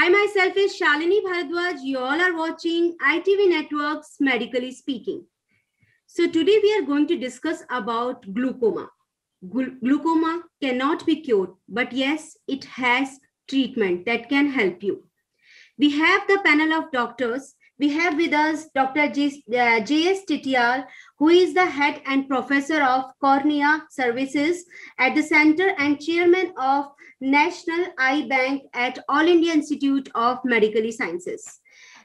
Hi, myself is Shalini Bharadwaj. You all are watching ITV Networks Medically Speaking. So today we are going to discuss about glaucoma. Glaucoma cannot be cured, but yes, it has treatment that can help you. We have the panel of doctors. We have with us Dr. J.S. Titial, who is the head and professor of cornea services at the center and chairman of National Eye Bank at All India Institute of Medical Sciences.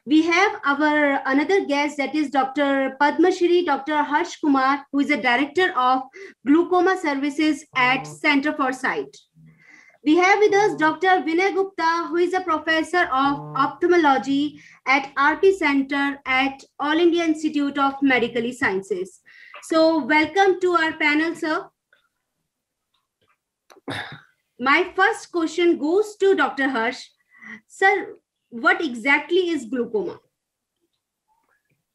We have our another guest, that is Dr. Padma Shri, Dr. Harsh Kumar, who is the director of glaucoma services at Center for Sight. We have with us Dr. Vinay Gupta, who is a professor of ophthalmology at RT Center at All India Institute of Medical Sciences. So welcome to our panel, sir. My first question goes to Dr. Harsh. Sir, what exactly is glaucoma?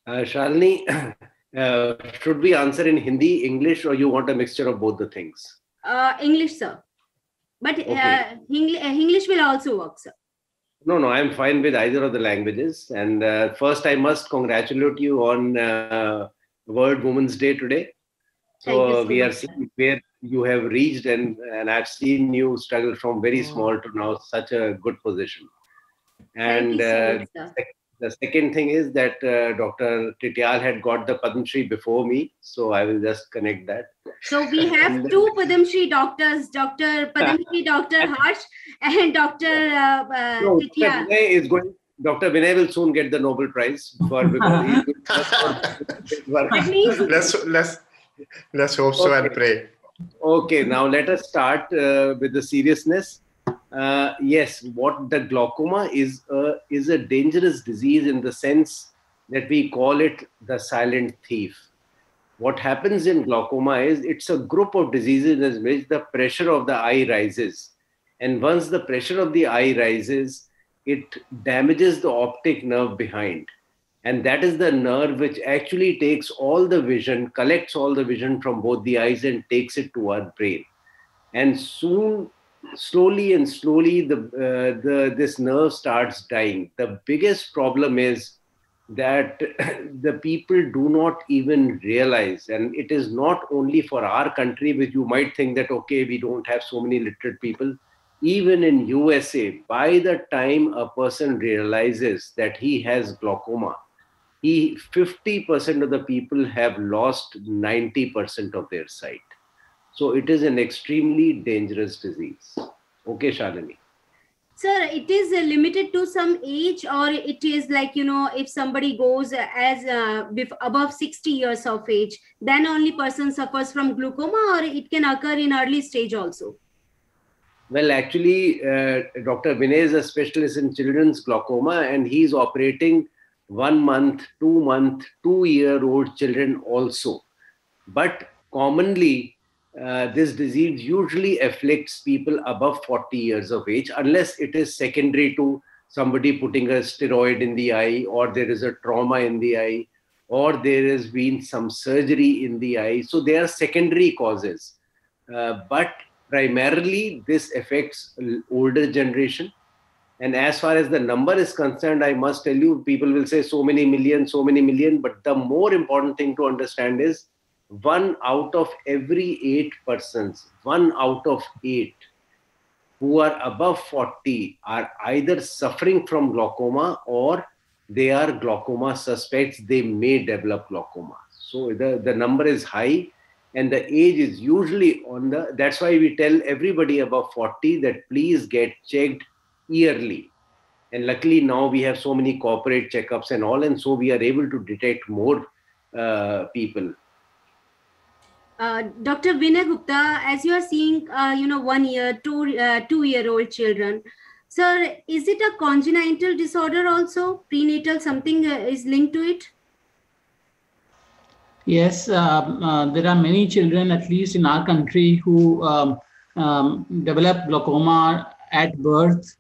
Shalini, should we answer in Hindi, English, or you want a mixture of both the things? English, sir. But okay. English will also work, sir. No, I'm fine with either of the languages. And first, I must congratulate you on World Women's Day today. So we are seeing where you have reached, and I've seen you struggle from very small to now such a good position. And the second thing is that Dr. Titial had got the Padma Shri before me, so I will just connect that. So we have two Padma Shri doctors, Dr. Padma Shri, Dr. Harsh, and Dr. Titial. Dr. Vinay will soon get the Nobel Prize for because let's hope so and pray. Okay, now let us start with the seriousness. Yes, what the glaucoma is a dangerous disease in the sense that we call it the silent thief. What happens in glaucoma is it's a group of diseases in which the pressure of the eye rises. And once the pressure of the eye rises, it damages the optic nerve behind. And that is the nerve which actually takes all the vision, collects all the vision from both the eyes and takes it to our brain. And soon, slowly, this nerve starts dying. The biggest problem is that the people do not even realize, and it is not only for our country, which you might think that, okay, we don't have so many literate people. Even in USA, by the time a person realizes that he has glaucoma, 50% of the people have lost 90% of their sight. So it is an extremely dangerous disease. Okay, Shalini. Sir, it is limited to some age, or it is like, if somebody goes as above 60 years of age, then only person suffers from glaucoma, or it can occur in early stage also? Well, actually, Dr. Vinay is a specialist in children's glaucoma, and he's operating 1 month, 2 month, 2-year-old children also. But commonly, this disease usually afflicts people above 40 years of age, unless it is secondary to somebody putting a steroid in the eye, or there is a trauma in the eye, or there has been some surgery in the eye. So there are secondary causes. But primarily, this affects older generation. And as far as the number is concerned, I must tell you, people will say so many million. But the more important thing to understand is 1 out of every 8 persons, 1 out of 8 who are above 40 are either suffering from glaucoma or they are glaucoma suspects. They may develop glaucoma. So the number is high, and the age is usually that's why we tell everybody above 40 that please get checked yearly. And luckily now we have so many corporate checkups and all, and so we are able to detect more people. Dr. Vinay Gupta, as you are seeing, 1 year, 2-year-old children, sir, is it a congenital disorder also? Prenatal, something is linked to it? Yes, there are many children, at least in our country, who develop glaucoma at birth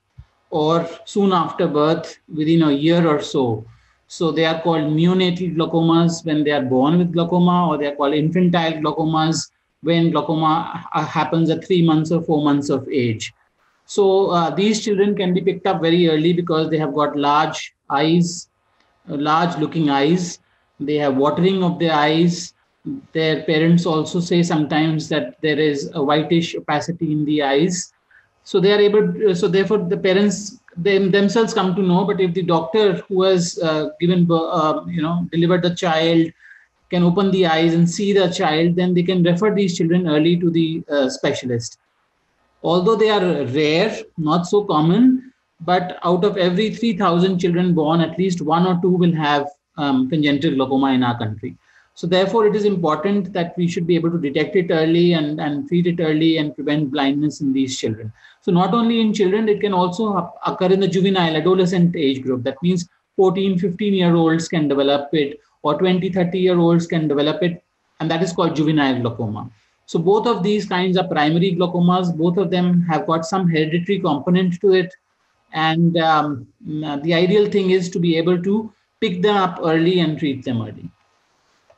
or soon after birth, within a year or so. So they are called neonatal glaucomas when they are born with glaucoma, or they are called infantile glaucomas when glaucoma happens at 3 months or 4 months of age. So these children can be picked up very early because they have got large eyes, large looking eyes. They have watering of their eyes. Their parents also say sometimes that there is a whitish opacity in the eyes. So they are able to, so therefore the parents themselves come to know. But if the doctor who has delivered the child can open the eyes and see the child, then they can refer these children early to the specialist. Although they are rare, not so common, but out of every 3,000 children born, at least 1 or 2 will have congenital glaucoma in our country. So therefore, it is important that we should be able to detect it early and treat it early and prevent blindness in these children. So not only in children, it can also occur in the juvenile adolescent age group. That means 14, 15-year-olds can develop it, or 20, 30-year-olds can develop it, and that is called juvenile glaucoma. So both of these kinds are primary glaucomas. Both of them have got some hereditary component to it. And the ideal thing is to be able to pick them up early and treat them early.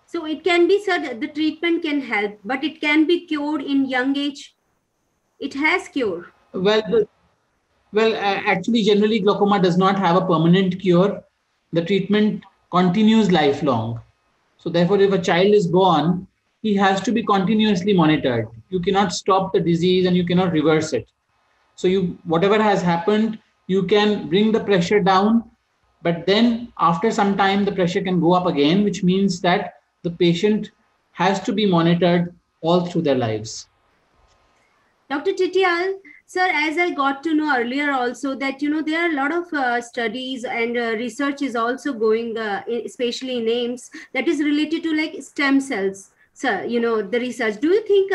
So it can be said the treatment can help, but it can be cured in young age. It has cure. Actually, generally, glaucoma does not have a permanent cure. The treatment continues lifelong. So therefore, if a child is born, he has to be continuously monitored. You cannot stop the disease and you cannot reverse it. So whatever has happened, you can bring the pressure down, but then after some time, the pressure can go up again, which means that the patient has to be monitored all through their lives. Dr. Titial, sir, as I got to know earlier also that, there are a lot of studies and research is also going, especially in AIIMS, that is related to like stem cells. Sir, the research. Do you think,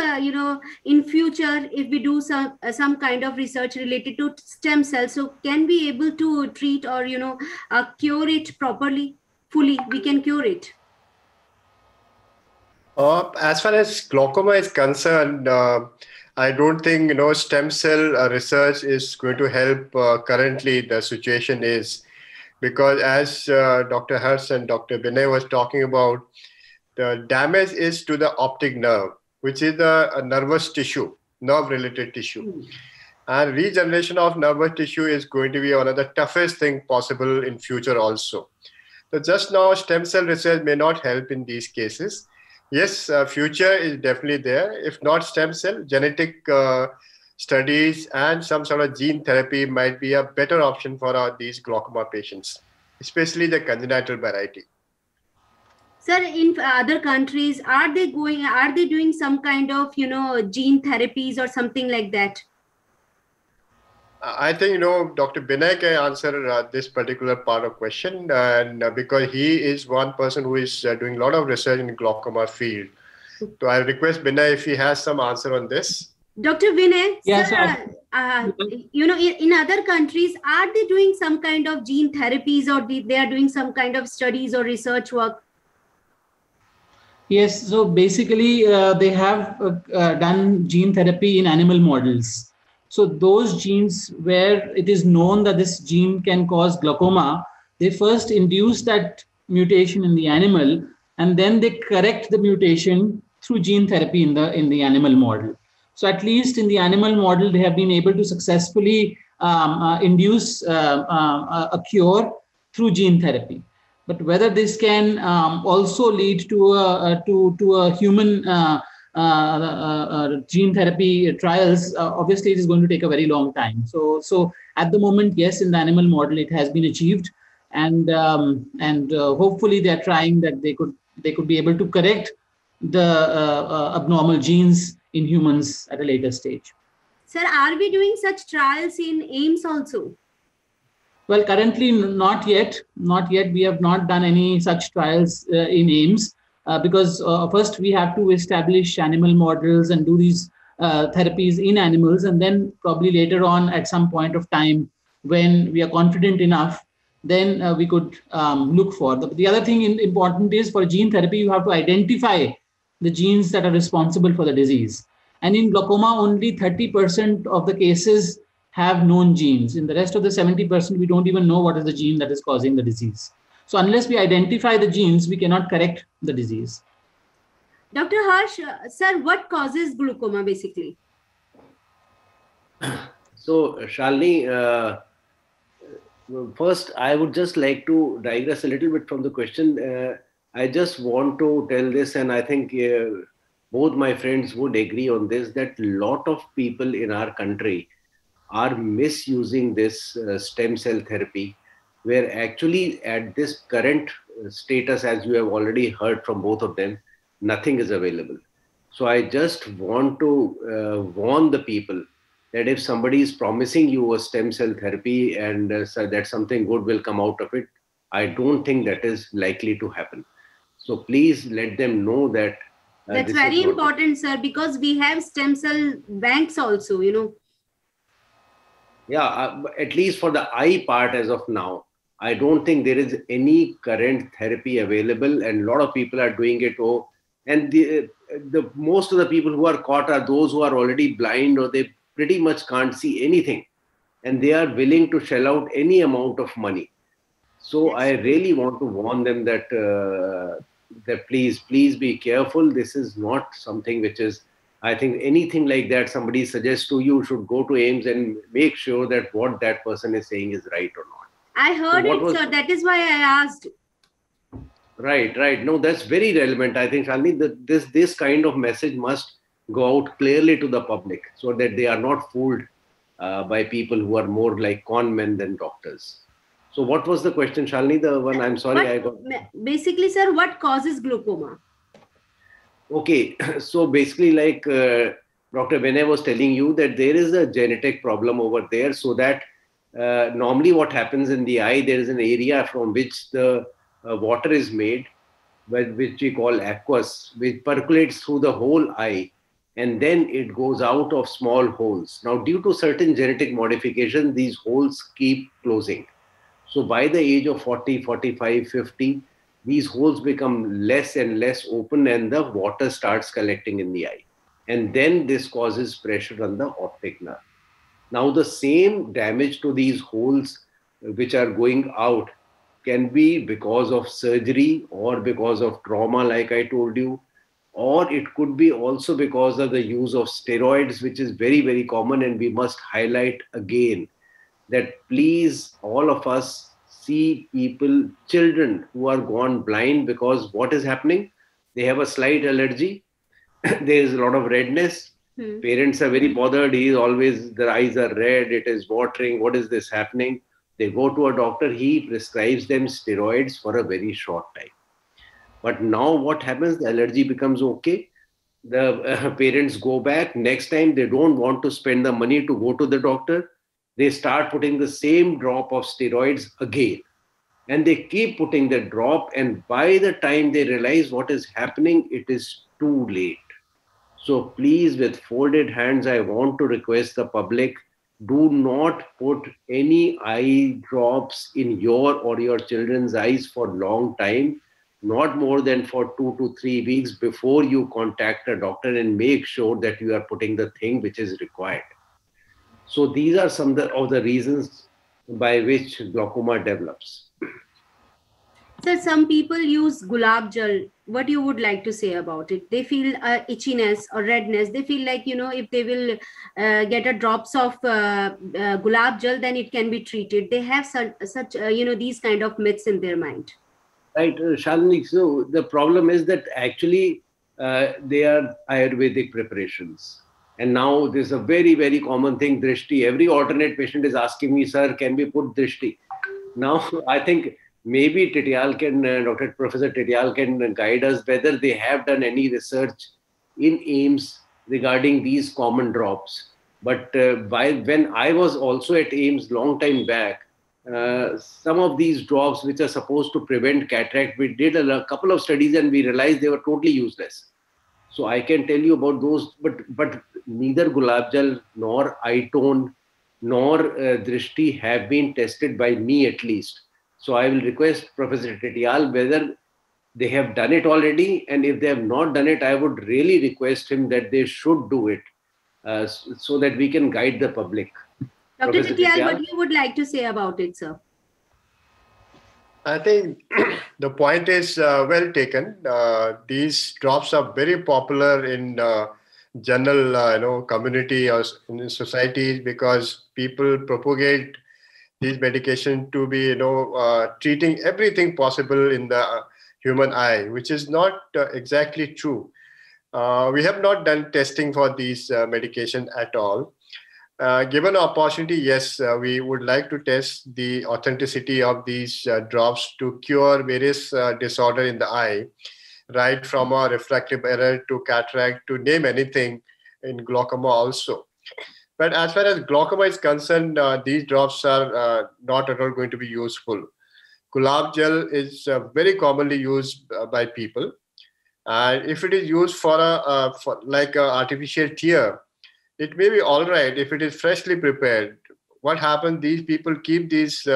in future, if we do some kind of research related to stem cells, so can we able to treat or, cure it properly, fully, we can cure it? As far as glaucoma is concerned, I don't think, stem cell research is going to help currently the situation is, because as Dr. Harsh and Dr. Binay was talking about, the damage is to the optic nerve, which is a nervous tissue, nerve-related tissue. And regeneration of nervous tissue is going to be one of the toughest thing possible in future also. So just now, stem cell research may not help in these cases. Yes, future is definitely there. If not stem cell, genetic studies and some sort of gene therapy might be a better option for these glaucoma patients, especially the congenital variety. Sir, in other countries, are they doing some kind of, gene therapies or something like that? I think, Dr. Binay can answer this particular part of question, and because he is one person who is doing a lot of research in glaucoma field. So I request Binay if he has some answer on this. Dr. Vinay, yes, sir, in other countries, are they doing some kind of gene therapies or they are doing some kind of studies or research work? Yes, so basically they have done gene therapy in animal models. So those genes where it is known that this gene can cause glaucoma, they first induce that mutation in the animal, and then they correct the mutation through gene therapy in the animal model. So at least in the animal model, they have been able to successfully induce a cure through gene therapy. But whether this can also lead to a human gene therapy trials, obviously it is going to take a very long time. So at the moment, yes, in the animal model it has been achieved, and hopefully they are trying that they could be able to correct the abnormal genes in humans at a later stage. Sir, are we doing such trials in AIIMS also? Well, currently not yet. Not yet. We have not done any such trials in AIIMS because first we have to establish animal models and do these therapies in animals, and then probably later on at some point of time when we are confident enough, then we could look for. The other thing important is for gene therapy, you have to identify the genes that are responsible for the disease. And in glaucoma, only 30% of the cases have known genes. In the rest of the 70%, we don't even know what is the gene that is causing the disease. So unless we identify the genes, we cannot correct the disease. Dr. Harsh, sir, what causes glaucoma basically? So, Shalini, first, I would just like to digress a little bit from the question. I just want to tell this, and I think both my friends would agree on this, that a lot of people in our country are misusing this stem cell therapy, where actually at this current status, as you have already heard from both of them, nothing is available. So I just want to warn the people that if somebody is promising you a stem cell therapy and so that something good will come out of it, I don't think that is likely to happen. So please let them know that. That's very important, sir, because we have stem cell banks also, you know. Yeah, at least for the eye part as of now, I don't think there is any current therapy available, and a lot of people are doing it. Oh, and the most of the people who are caught are those who are already blind, or they pretty much can't see anything, and they are willing to shell out any amount of money. So I really want to warn them that that please be careful. This is not something which is, I think anything like that somebody suggests to you, should go to AIIMS and make sure that what that person is saying is right or not. I heard it, sir. That is why I asked. Right. No, that's very relevant. I think, Shalini, that this kind of message must go out clearly to the public so that they are not fooled by people who are more like con men than doctors. So what was the question, Shalini? The one, I'm sorry, I got... Basically, sir, what causes glaucoma? Okay, so basically like Dr. Vinay was telling you that there is a genetic problem over there, so that normally what happens in the eye, there is an area from which the water is made, which we call aqueous, which percolates through the whole eye, and then it goes out of small holes. Now, due to certain genetic modification, these holes keep closing. So by the age of 40, 45, 50, these holes become less and less open and the water starts collecting in the eye. And then this causes pressure on the optic nerve. Now the same damage to these holes which are going out can be because of surgery or because of trauma, like I told you, or it could be also because of the use of steroids, which is very, very common. And we must highlight again that please, all of us see people, children who are gone blind because what is happening? They have a slight allergy. There is a lot of redness. Parents are very bothered. Their eyes are red. It is watering. What is this happening? They go to a doctor. He prescribes them steroids for a very short time. But now what happens? The allergy becomes okay. The parents go back. Next time they don't want to spend the money to go to the doctor. They start putting the same drop of steroids again. And they keep putting the drop. And by the time they realize what is happening, it is too late. So please, with folded hands, I want to request the public, do not put any eye drops in your or your children's eyes for a long time, not more than for 2 to 3 weeks before you contact a doctor and make sure that you are putting the thing which is required. So these are some of the reasons by which glaucoma develops. Sir, some people use gulab jal. What you would like to say about it? They feel itchiness or redness. They feel like, if they will get a drops of gulab jal, then it can be treated. They have such these kind of myths in their mind. Right, Shalini. So the problem is that actually they are Ayurvedic preparations. And now there's a very, very common thing, drishti. Every alternate patient is asking me, sir, can we put drishti? Now, I think maybe Dr. Professor Titial can guide us whether they have done any research in AIIMS regarding these common drops. But when I was also at AIIMS long time back, some of these drops which are supposed to prevent cataract, we did a couple of studies and we realized they were totally useless. So I can tell you about those, but neither gulab jal nor eye tone nor drishti have been tested by me at least. So I will request Professor Titial whether they have done it already, and if they have not done it, I would really request him that they should do it so that we can guide the public. Dr. Titial, what you would like to say about it, sir? I think the point is well taken. These drops are very popular in general, community or in society because people propagate these medications to be, treating everything possible in the human eye, which is not exactly true. We have not done testing for these medications at all. Given an opportunity, yes, we would like to test the authenticity of these drops to cure various disorders in the eye, right from a refractive error to cataract, to name anything in glaucoma also. But as far as glaucoma is concerned, these drops are not at all going to be useful. Gulab gel is very commonly used by people. And if it is used for like an artificial tear, it may be all right if it is freshly prepared. What happens, these people keep these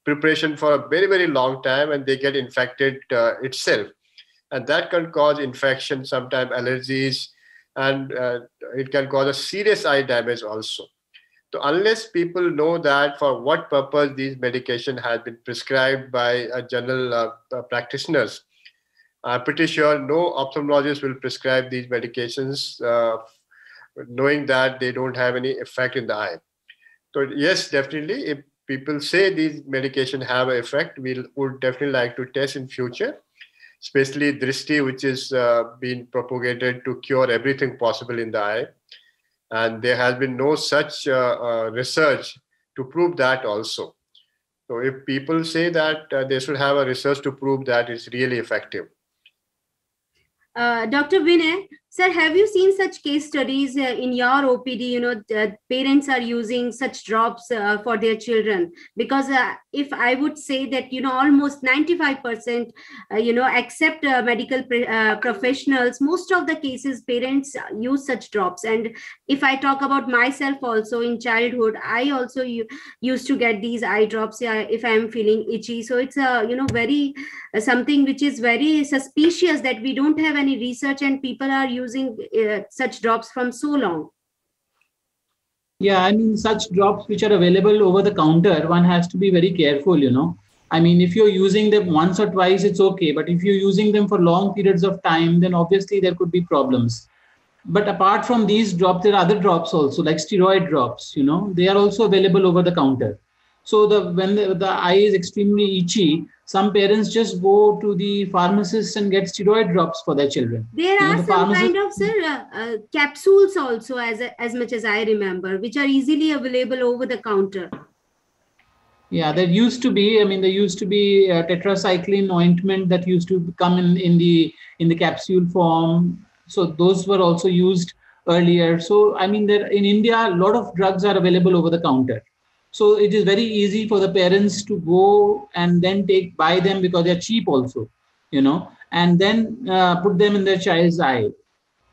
preparation for a very, very long time, and they get infected itself. And that can cause infection, sometimes allergies, and it can cause a serious eye damage also. So unless people know that for what purpose these medication has been prescribed by general practitioners, I'm pretty sure no ophthalmologist will prescribe these medications knowing that they don't have any effect in the eye. So yes, definitely, if people say these medications have an effect, we would definitely like to test in future, especially Drishti, which is being propagated to cure everything possible in the eye. And there has been no such research to prove that also. So if people say that, they should have a research to prove that it's really effective. Dr. Vinay, sir, have you seen such case studies in your OPD? Parents are using such drops for their children, because if I would say that almost 95%, except medical professionals, most of the cases parents use such drops. And if I talk about myself also, in childhood, I also used to get these eye drops if I am feeling itchy. So it's very something which is very suspicious that we don't have any research and people are using such drops from so long. Yeah, I mean, such drops which are available over the counter, one has to be very careful, I mean, if you're using them once or twice, it's okay. But if you're using them for long periods of time, then obviously there could be problems. But apart from these drops, there are other drops also, like steroid drops, they are also available over the counter. So when the eye is extremely itchy, some parents just go to the pharmacist and get steroid drops for their children. There are some kind of capsules also, as much as I remember, which are easily available over the counter. Yeah, there used to be. I mean, there used to be tetracycline ointment that used to come in the capsule form. So those were also used earlier. So I mean, in India, a lot of drugs are available over the counter. So it is very easy for the parents to go and then buy them because they're cheap also, and then put them in their child's eye.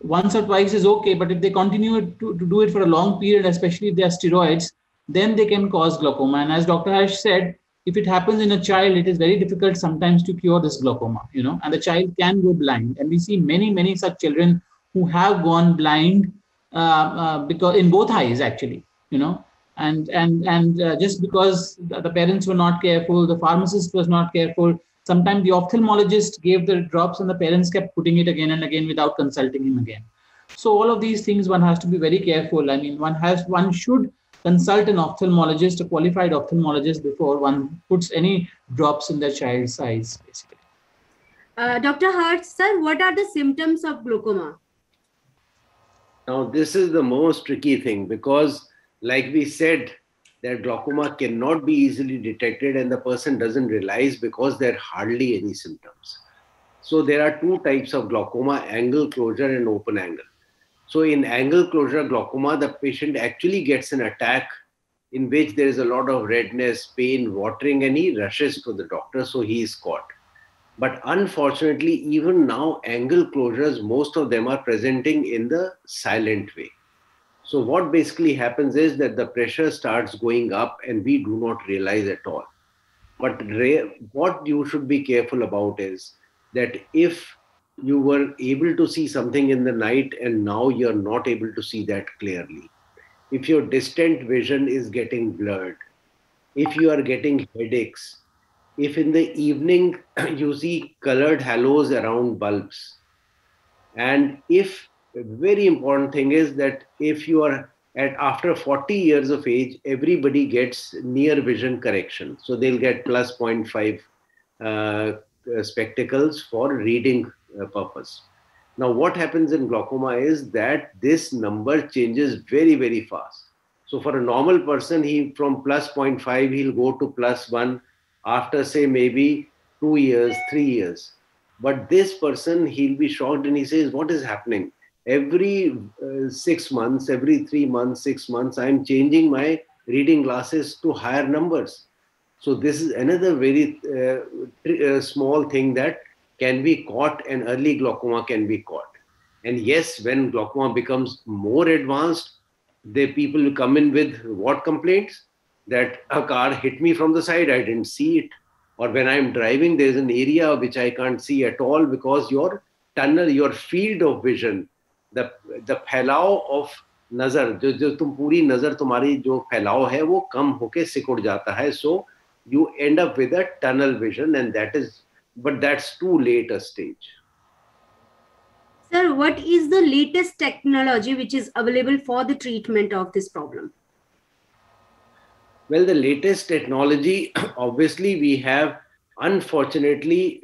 Once or twice is okay, but if they continue to do it for a long period, especially if they are steroids, then they can cause glaucoma. And as Dr. Harsh said, if it happens in a child, it is very difficult sometimes to cure this glaucoma, and the child can go blind. And we see many, many such children who have gone blind because in both eyes, actually, And just because the parents were not careful, the pharmacist was not careful, sometimes the ophthalmologist gave the drops and the parents kept putting it again and again without consulting him again. So all of these things, one has to be very careful. I mean, one should consult an ophthalmologist, a qualified ophthalmologist, before one puts any drops in their child's eyes, basically. Dr. Harsh, sir, what are the symptoms of glaucoma? Now, this is the most tricky thing, because like we said, that glaucoma cannot be easily detected and the person doesn't realize because there are hardly any symptoms. So there are two types of glaucoma: angle closure and open angle. So in angle closure glaucoma, the patient actually gets an attack in which there is a lot of redness, pain, watering, and he rushes to the doctor, so he is caught. But unfortunately, even now, angle closures, most of them are presenting in the silent way. So what basically happens is that the pressure starts going up and we do not realize at all. But what you should be careful about is that if you were able to see something in the night and now you're not able to see that clearly, if your distant vision is getting blurred, if you are getting headaches, if in the evening you see colored halos around bulbs, and if a very important thing is that if you are after 40 years of age, everybody gets near vision correction. So they'll get plus 0.5 spectacles for reading purpose. Now, what happens in glaucoma is that this number changes very, very fast. So for a normal person, he from plus 0.5, he'll go to plus 1 after, say, maybe 2 years, 3 years. But this person, he'll be shocked and he says, what is happening? Every 6 months, every 3 months, 6 months, I'm changing my reading glasses to higher numbers. So this is another very small thing that can be caught, and early glaucoma can be caught. And yes, when glaucoma becomes more advanced, the people will come in with what complaints? That a car hit me from the side, I didn't see it. Or when I'm driving, there's an area which I can't see at all because your tunnel, your field of vision, the फैलाव of नजर, जो तुम पूरी नजर तुम्हारी जो फैलाव है वो कम होके सिकुड़ जाता है. So you end up with a tunnel vision, and but that's too late a stage. Sir, what is the latest technology which is available for the treatment of this problem? Well, the latest technology, obviously we have, unfortunately,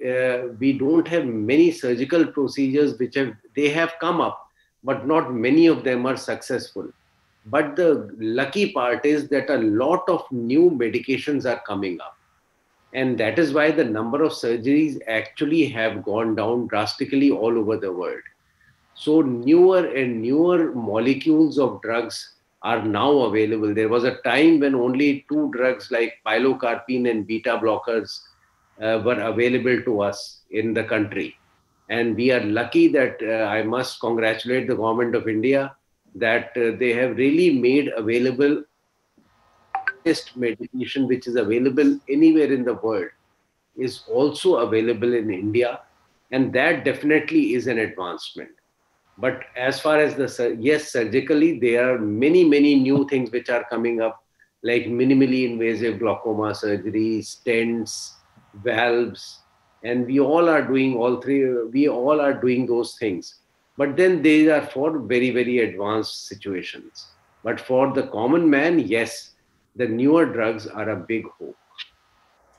we don't have many surgical procedures they have come up, but not many of them are successful. But the lucky part is that a lot of new medications are coming up. And that is why the number of surgeries actually have gone down drastically all over the world. So newer and newer molecules of drugs are now available. There was a time when only 2 drugs like pilocarpine and beta blockers were available to us in the country. And we are lucky that I must congratulate the government of India that they have really made available medication which is available anywhere in the world is also available in India. And that definitely is an advancement. But as far as yes, surgically, there are many, many new things which are coming up, like minimally invasive glaucoma surgery, stents, valves, and we all are doing those things. But then they are for very, very advanced situations. But for the common man, yes, the newer drugs are a big hope.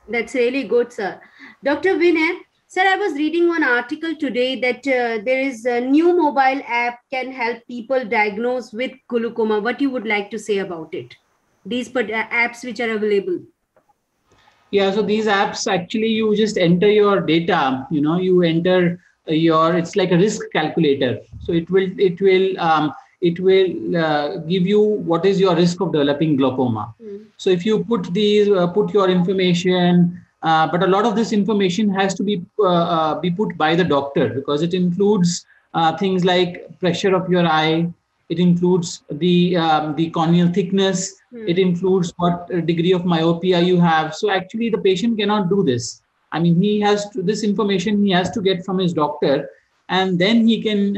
That's really good, sir. Dr. Vinay, sir, I was reading one article today that there is a new mobile app can help people diagnose with glaucoma. What you would like to say about it? These apps which are available. Yeah, so these apps, actually, you just enter your data, you enter it's like a risk calculator. So it will give you what is your risk of developing glaucoma. So if you put your information, but a lot of this information has to be put by the doctor, because it includes things like pressure of your eye. It includes the corneal thickness. It includes what degree of myopia you have. So actually, the patient cannot do this. I mean, this information he has to get from his doctor, and then he can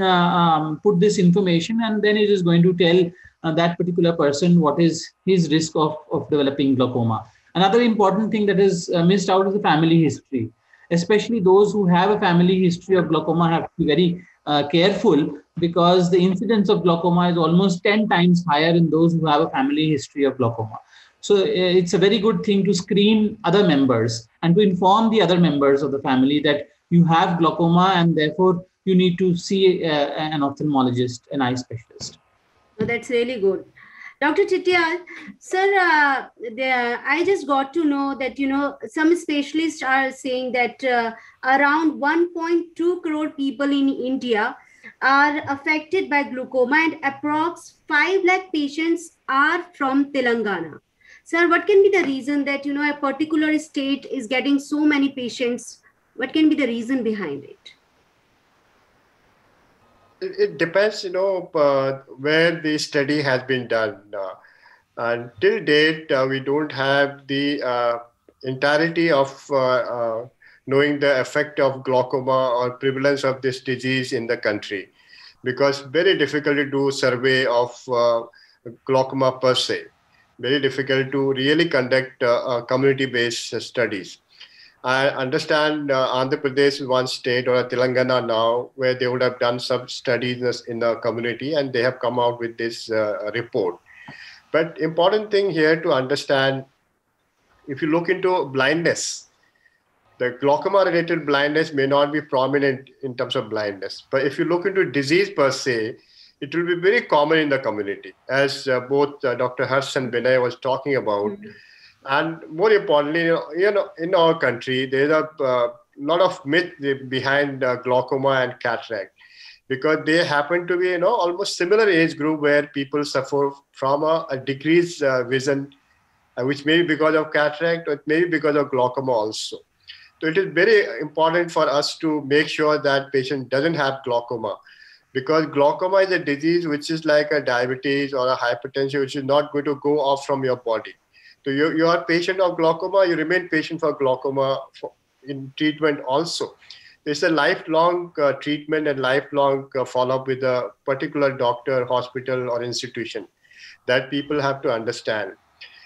put this information, and then it is going to tell that particular person what is his risk of developing glaucoma. Another important thing that is missed out is the family history. Especially those who have a family history of glaucoma have to be very careful, because the incidence of glaucoma is almost 10 times higher in those who have a family history of glaucoma. So it's a very good thing to screen other members and to inform the other members of the family that you have glaucoma, and therefore you need to see an ophthalmologist, an eye specialist. Oh, that's really good. Dr. Chittial, sir, I just got to know that, some specialists are saying that around 1.2 crore people in India are affected by glaucoma, and approx 5 lakh patients are from Telangana. Sir, what can be the reason that, a particular state is getting so many patients? What can be the reason behind it? It depends, where the study has been done. Till date, we don't have the entirety of knowing the effect of glaucoma or prevalence of this disease in the country, because very difficult to do survey of glaucoma per se. Very difficult to really conduct community-based studies. I understand Andhra Pradesh is one state, or Telangana now, where they would have done some studies in the community and they have come out with this report. But important thing here to understand, if you look into blindness, the glaucoma-related blindness may not be prominent in terms of blindness. But if you look into disease per se, it will be very common in the community, as both Dr. Harsh and Vinay was talking about. Mm-hmm. And more importantly, in our country, there's a lot of myth behind glaucoma and cataract, because they happen to be, almost similar age group where people suffer from a decreased vision, which may be because of cataract, or it may be because of glaucoma also. So it is very important for us to make sure that patient doesn't have glaucoma, because glaucoma is a disease which is like a diabetes or a hypertension, which is not going to go off from your body. So you are patient of glaucoma, you remain patient for glaucoma in treatment also. It's a lifelong treatment and lifelong follow-up with a particular doctor, hospital, or institution that people have to understand.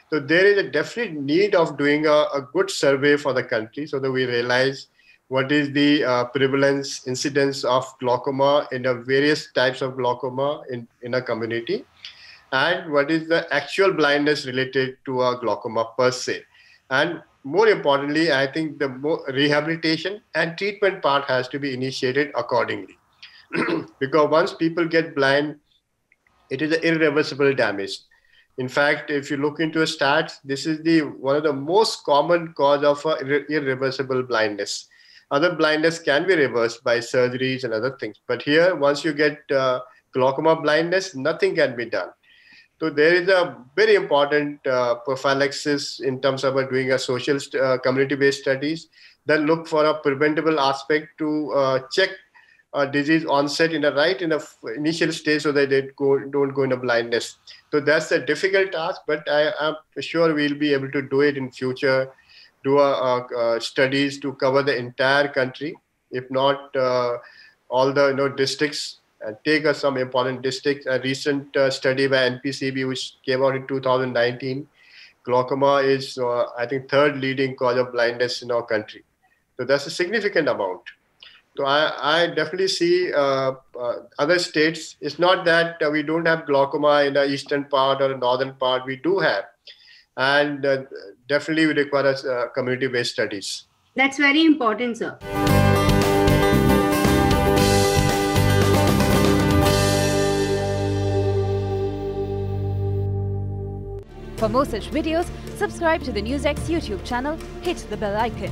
So there is a definite need of doing a good survey for the country so that we realize what is the prevalence, incidence of glaucoma in the various types of glaucoma in a community, and what is the actual blindness related to a glaucoma per se. And more importantly, I think the rehabilitation and treatment part has to be initiated accordingly. Because once people get blind, it is an irreversible damage. In fact, if you look into stats, this is one of the most common cause of irreversible blindness. Other blindness can be reversed by surgeries and other things. But here, once you get glaucoma blindness, nothing can be done. So there is a very important prophylaxis in terms of doing a social community-based studies that look for a preventable aspect to check disease onset in the initial stage so that they don't go into blindness. So that's a difficult task, but I am sure we'll be able to do it in future, do studies to cover the entire country, if not all the districts, and take some important districts. A recent study by NPCB, which came out in 2019, glaucoma is, I think, third leading cause of blindness in our country. So that's a significant amount. So I definitely see other states. It's not that we don't have glaucoma in the eastern part or the northern part. We do have. And definitely we require community-based studies. That's very important, sir. For more such videos, subscribe to the NewsX YouTube channel, hit the bell icon.